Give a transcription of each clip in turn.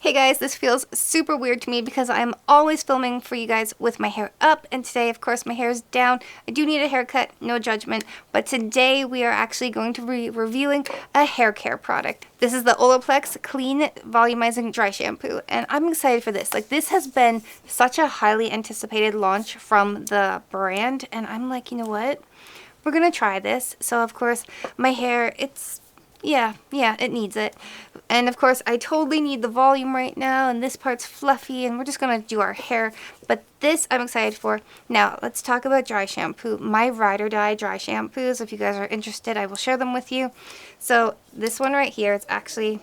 Hey guys, this feels super weird to me because I'm always filming for you guys with my hair up, and today of course my hair is down. I do need a haircut, no judgment, but today we are actually going to be reviewing a hair care product. This is the Olaplex Clean Volumizing Dry Shampoo, and I'm excited for this. Like, this has been such a highly anticipated launch from the brand, and I'm like, you know what? We're gonna try this. So of course my hair, yeah, it needs it. And of course, I totally need the volume right now, and this part's fluffy, and we're just gonna do our hair. But this I'm excited for. Now, let's talk about dry shampoo. My ride or die dry shampoos, if you guys are interested, I will share them with you. So this one right here is actually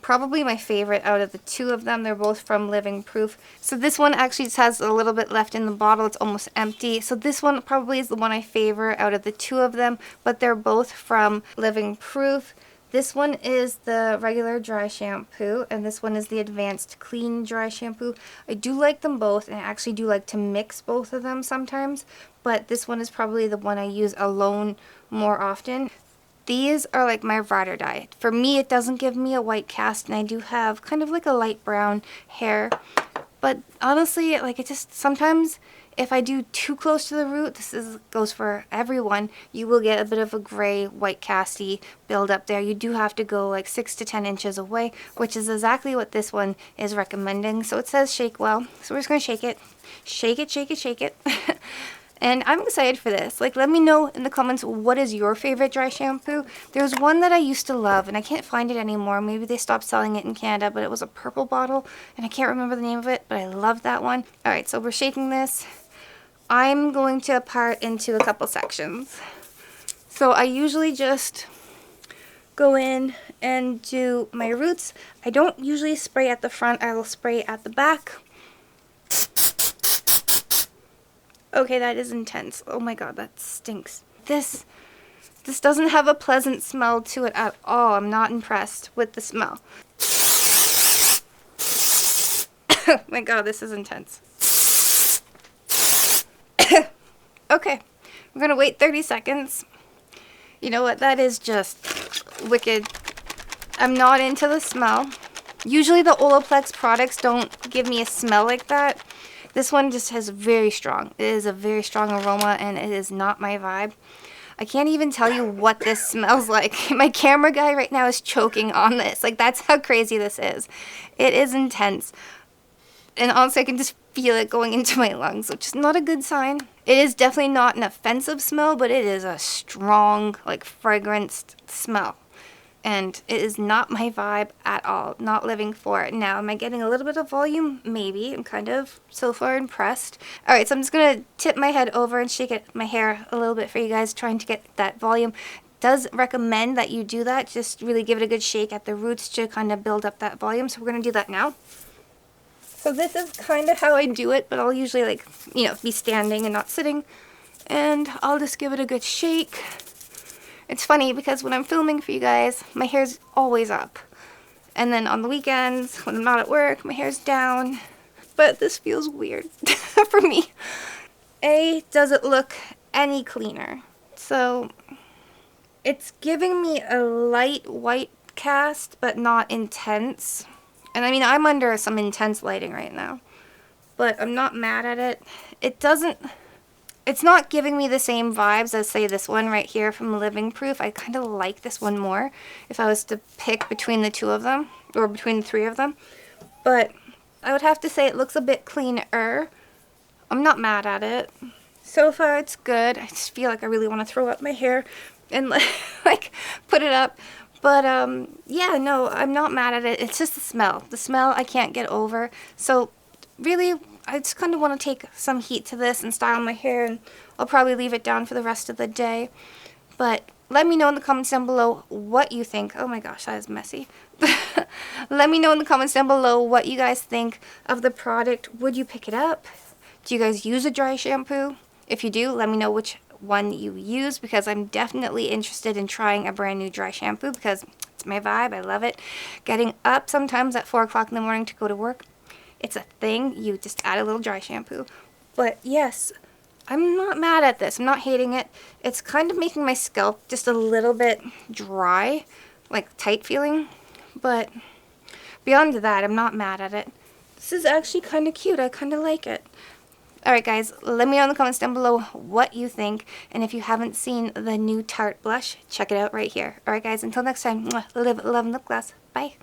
probably my favorite out of the two of them. They're both from Living Proof. So this one actually just has a little bit left in the bottle. It's almost empty. So this one probably is the one I favor out of the two of them, but they're both from Living Proof. This one is the regular dry shampoo, and this one is the advanced clean dry shampoo. I do like them both, and I actually do like to mix both of them sometimes, but this one is probably the one I use alone more often. These are like my ride or die. For me, it doesn't give me a white cast, and I do have kind of like a light brown hair, but honestly, like, it just sometimes, if I do too close to the root, goes for everyone, you will get a bit of a gray, white casty build up there. You do have to go like 6 to 10 inches away, which is exactly what this one is recommending. So it says shake well, so we're just going to shake it. Shake it, shake it, shake it. And I'm excited for this. Like, let me know in the comments, what is your favorite dry shampoo? There's one that I used to love, and I can't find it anymore. Maybe they stopped selling it in Canada, but it was a purple bottle, and I can't remember the name of it, but I love that one. Alright, so we're shaking this. I'm going to part into a couple sections. So I usually just go in and do my roots. I don't usually spray at the front, I will spray at the back. Okay, that is intense. Oh my god, that stinks. This doesn't have a pleasant smell to it at all. I'm not impressed with the smell. Oh my god, this is intense. Okay, we're gonna wait 30 seconds. You know what, that is just wicked. I'm not into the smell. Usually the Olaplex products don't give me a smell like that. This one just has very strong. It is a very strong aroma, and it is not my vibe. I can't even tell you what this smells like. My camera guy right now is choking on this. Like, that's how crazy this is. It is intense. And honestly, I can just feel it going into my lungs, which is not a good sign. It is definitely not an offensive smell, but it is a strong, like, fragranced smell. And it is not my vibe at all. Not living for it. Now, am I getting a little bit of volume? Maybe. I'm kind of so far impressed. Alright, so I'm just going to tip my head over and shake my hair a little bit for you guys, trying to get that volume. Does recommend that you do that. Just really give it a good shake at the roots to kind of build up that volume. So we're going to do that now. So this is kind of how I do it, but I'll usually, like, you know, be standing and not sitting. And I'll just give it a good shake. It's funny because when I'm filming for you guys, my hair's always up. And then on the weekends, when I'm not at work, my hair's down. But this feels weird for me. Does it look any cleaner? So it's giving me a light white cast, but not intense. And I mean, I'm under some intense lighting right now. But I'm not mad at it. It's not giving me the same vibes as, say, this one right here from Living Proof. I kind of like this one more if I was to pick between the two of them, or between the three of them. But I would have to say it looks a bit cleaner. I'm not mad at it. So far, it's good. I just feel like I really want to throw up my hair and, like, put it up. But, yeah, no, I'm not mad at it. It's just the smell. The smell I can't get over. So, really, I just kind of want to take some heat to this and style my hair, and I'll probably leave it down for the rest of the day. But let me know in the comments down below what you think. Oh my gosh, that is messy. Let me know in the comments down below what you guys think of the product. Would you pick it up? Do you guys use a dry shampoo? If you do, let me know which one you use, because I'm definitely interested in trying a brand new dry shampoo because it's my vibe. I love it. Getting up sometimes at 4 o'clock in the morning to go to work. It's a thing. You just add a little dry shampoo. But yes, I'm not mad at this. I'm not hating it. It's kind of making my scalp just a little bit dry, like tight feeling. But beyond that, I'm not mad at it. This is actually kind of cute. I kind of like it. Alright guys, let me know in the comments down below what you think. And if you haven't seen the new Tarte blush, check it out right here. Alright guys, until next time, live, love, and lip gloss. Bye.